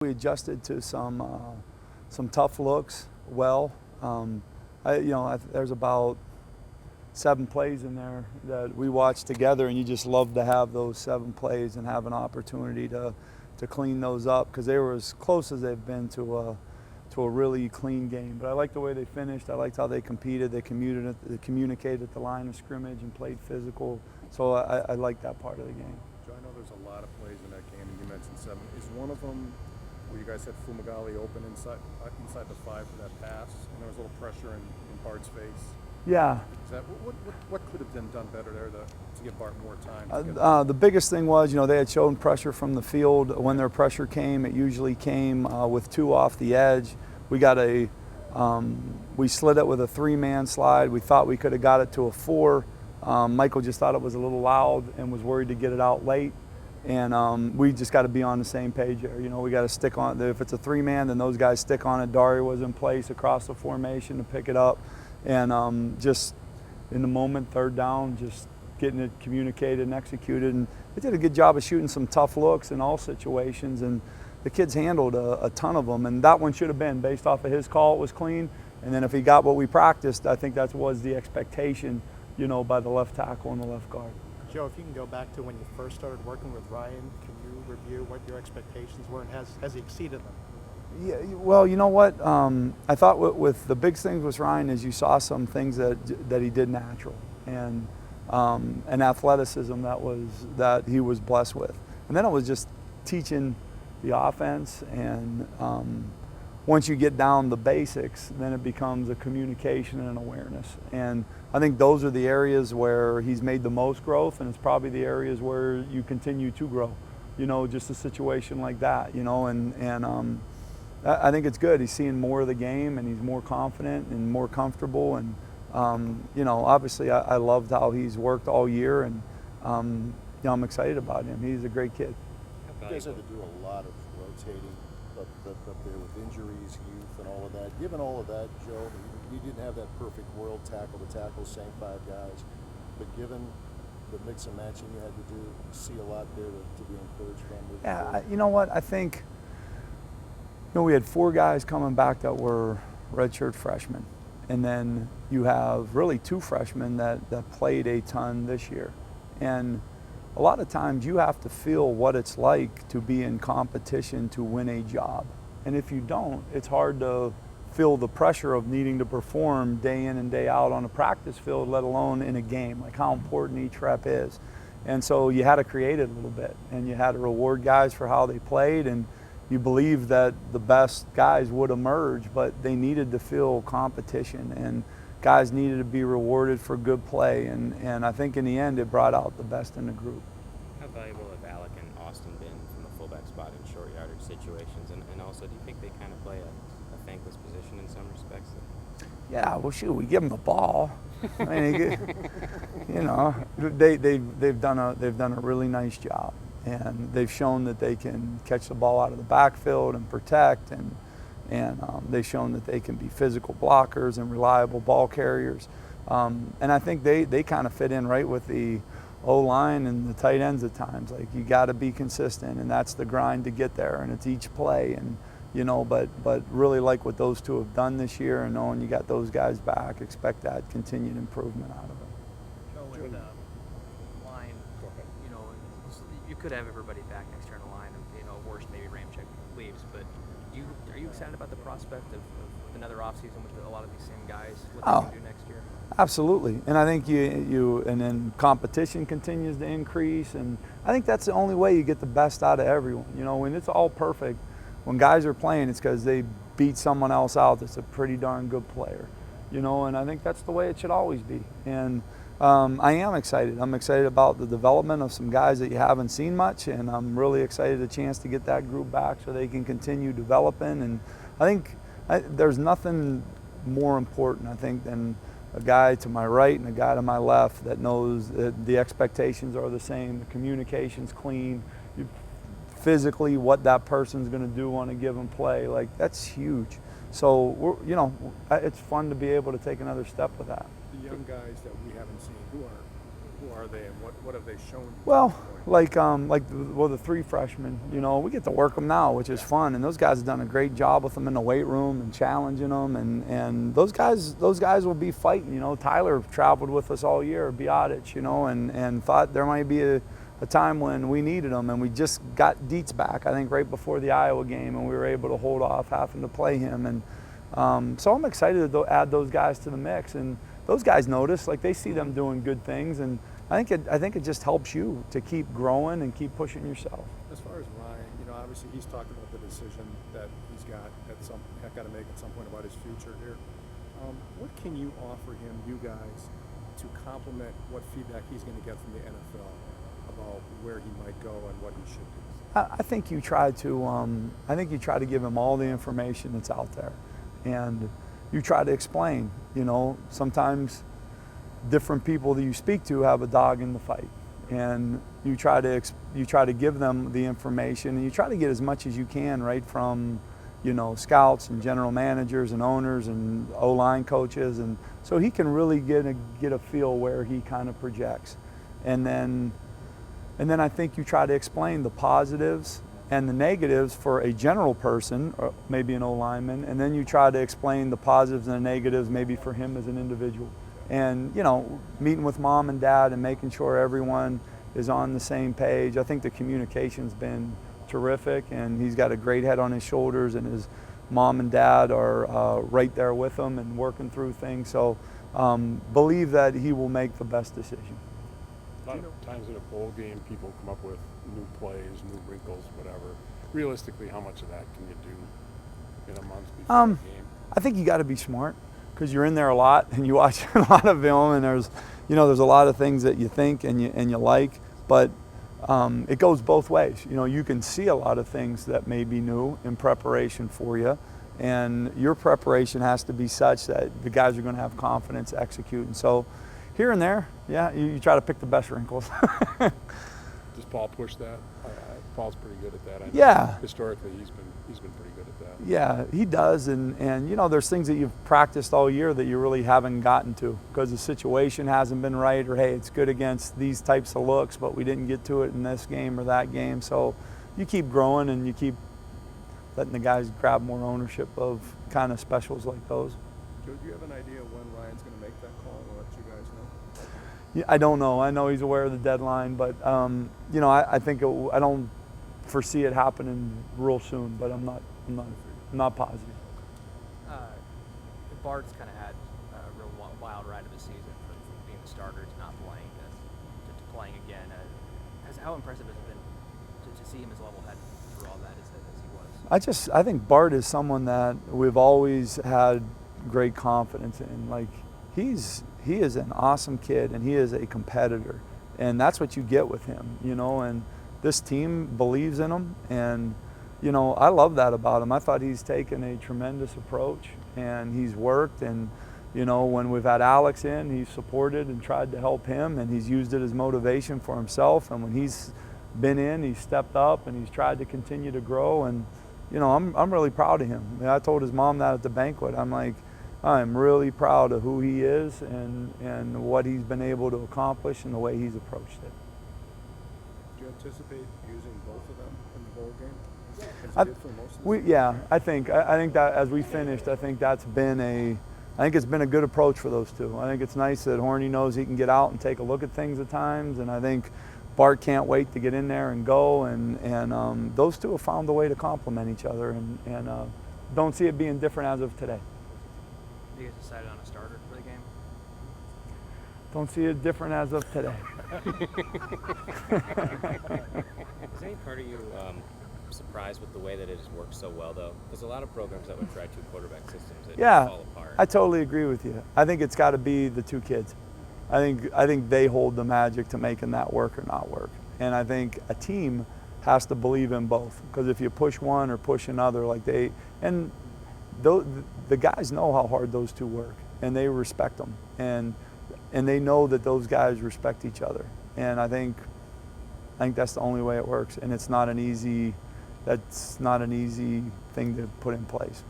We adjusted to some tough looks well. There's about 7 plays in there that we watched together, and you just love to have those 7 plays and have an opportunity to clean those up, because they were as close as they've been to a really clean game. But I liked the way they finished. I liked how they competed. They communicated at the line of scrimmage and played physical. So I liked that part of the game. Joe, I know there's a lot of plays in that game, and you mentioned 7. Is one of them where you guys had Fumagalli open inside the 5 for that pass, and there was a little pressure in Bart's face? Yeah. Is that what could have been done better there to give Bart more time? The biggest thing was, they had shown pressure from the field. When their pressure came, it usually came with 2 off the edge. We slid it with a 3-man slide. We thought we could have got it to a 4. Michael just thought it was a little loud and was worried to get it out late. And we just got to be on the same page there. We got to stick on. If it's a 3-man, then those guys stick on it. Daria was in place across the formation to pick it up. And just in the moment, 3rd down, just getting it communicated and executed. And they did a good job of shooting some tough looks in all situations. And the kids handled a ton of them. And that one should have been, based off of his call, it was clean. And then if he got what we practiced, I think that was the expectation, by the left tackle and the left guard. Joe, if you can go back to when you first started working with Ryan, can you review what your expectations were, and has he exceeded them? Yeah, well, you know what? I thought with the big things with Ryan is you saw some things that he did natural, and an athleticism that he was blessed with. And then it was just teaching the offense, and once you get down the basics, then it becomes a communication and an awareness. And I think those are the areas where he's made the most growth, and it's probably the areas where you continue to grow. Just a situation like that, and I think it's good. He's seeing more of the game, and he's more confident and more comfortable. And obviously I loved how he's worked all year, and I'm excited about him. He's a great kid. You guys had to do a lot of rotating up there with injuries, youth, and all of that. Given all of that, Joe, you didn't have that perfect world tackle to tackle the same 5 guys, but given the mix and matching you had to do, you see a lot there to be encouraged from. Yeah, you know what? I think we had 4 guys coming back that were redshirt freshmen, and then you have really 2 freshmen that played a ton this year. And a lot of times you have to feel what it's like to be in competition to win a job. And if you don't, it's hard to feel the pressure of needing to perform day in and day out on a practice field, let alone in a game, like how important each rep is. And so you had to create it a little bit, and you had to reward guys for how they played, and you believe that the best guys would emerge, but they needed to feel competition, and guys needed to be rewarded for good play, and I think in the end it brought out the best in the group. How valuable have Alec and Austin been from the fullback spot in short yardage situations, and also do you think they kind of play a thankless position in some respects? Yeah, well, shoot, we give them the ball. I mean, they've done a really nice job, and they've shown that they can catch the ball out of the backfield and protect, and they've shown that they can be physical blockers and reliable ball carriers. And I think they kind of fit in right with the O-line and the tight ends at times. Like, you got to be consistent, and that's the grind to get there, and it's each play. And but really like what those 2 have done this year, and knowing you got those guys back, expect that continued improvement out of it. Joe, in the line, you could have everybody back next year on the line, and worst maybe Ramczyk leaves, but are you excited about the prospect of another offseason with a lot of these same guys, what they can do next year? Absolutely, and I think and then competition continues to increase, and I think that's the only way you get the best out of everyone. When it's all perfect, when guys are playing, it's because they beat someone else out that's a pretty darn good player, and I think that's the way it should always be. And I am excited. I'm excited about the development of some guys that you haven't seen much, and I'm really excited a chance to get that group back so they can continue developing. And I think there's nothing more important, I think, than a guy to my right and a guy to my left that knows that the expectations are the same, the communication's clean, physically what that person's going to do on a given play. Like, that's huge. So it's fun to be able to take another step with that. The young guys that we haven't seen, who are Who are they, and what have they shown you? Well, to this point? the three freshmen, we get to work them now, which is fun, and those guys have done a great job with them in the weight room and challenging them, and those guys will be fighting. Tyler traveled with us all year, Biotic, and thought there might be a time when we needed him, and we just got Dietz back, I think, right before the Iowa game, and we were able to hold off having to play him, and so I'm excited to add those guys to the mix, and those guys notice, like they see them doing good things, and I think it just helps you to keep growing and keep pushing yourself. As far as Ryan, obviously he's talked about the decision that he's got to make at some point about his future here. What can you offer him, you guys, to complement what feedback he's going to get from the NFL about where he might go and what he should do? I think you try to give him all the information that's out there, and you try to explain. Sometimes different people that you speak to have a dog in the fight, and you try to give them the information, and you try to get as much as you can right from scouts and general managers and owners and O-line coaches, and so he can really get a feel where he kind of projects, and then I think you try to explain the positives and the negatives for a general person, or maybe an O-lineman, and then you try to explain the positives and the negatives maybe for him as an individual. And, meeting with mom and dad and making sure everyone is on the same page. I think the communication's been terrific, and he's got a great head on his shoulders, and his mom and dad are right there with him and working through things. So believe that he will make the best decision. A lot of times in a bowl game, people come up with new plays, new wrinkles, whatever. Realistically, how much of that can you do in a month before a game? I think you got to be smart, because you're in there a lot and you watch a lot of film, and there's a lot of things that you think and you like, but it goes both ways. You can see a lot of things that may be new in preparation for you, and your preparation has to be such that the guys are going to have confidence executing. So here and there, yeah, you try to pick the best wrinkles. Does Paul push that? Paul's pretty good at that. I know Yeah. Historically, he's been pretty good at that. Yeah, he does, and there's things that you've practiced all year that you really haven't gotten to because the situation hasn't been right, or hey, it's good against these types of looks, but we didn't get to it in this game or that game. So you keep growing and you keep letting the guys grab more ownership of kind of specials like those. Joe, do you have an idea when Ryan's going to make that call and let you guys know? Yeah, I don't know. I know he's aware of the deadline, but I think I don't foresee it happening real soon, but I'm not positive. Bart's kind of had a real wild ride of the season from being the starter to not playing to playing again. How impressive has it been to see him as level-headed through all that as he was? I think Bart is someone that we've always had great confidence in. Like he is an awesome kid, and he is a competitor, and that's what you get with him, and this team believes in him, and I love that about him. I thought he's taken a tremendous approach, and he's worked, and when we've had Alex in, he's supported and tried to help him, and he's used it as motivation for himself, and when he's been in, he's stepped up and he's tried to continue to grow, and I'm really proud of him. I told his mom that at the banquet. I'm like, I'm really proud of who he is and what he's been able to accomplish and the way he's approached it. Do you anticipate using both of them in the bowl game? As you did for most of the season? Yeah, I think that as we finished, I think it's been a good approach for those two. I think it's nice that Horny knows he can get out and take a look at things at times, and I think Bart can't wait to get in there and go, and those two have found a way to complement each other, and don't see it being different as of today. You guys decided on a starter for the game? Don't see it different as of today. Is any part of you surprised with the way that it has worked so well, though? Because a lot of programs that would try two quarterback systems, it fall apart. I totally agree with you. I think it's got to be the two kids. I think they hold the magic to making that work or not work. And I think a team has to believe in both, because if you push one or push another, the guys know how hard those two work, and they respect them, and they know that those guys respect each other. And I think that's the only way it works, and that's not an easy thing to put in place.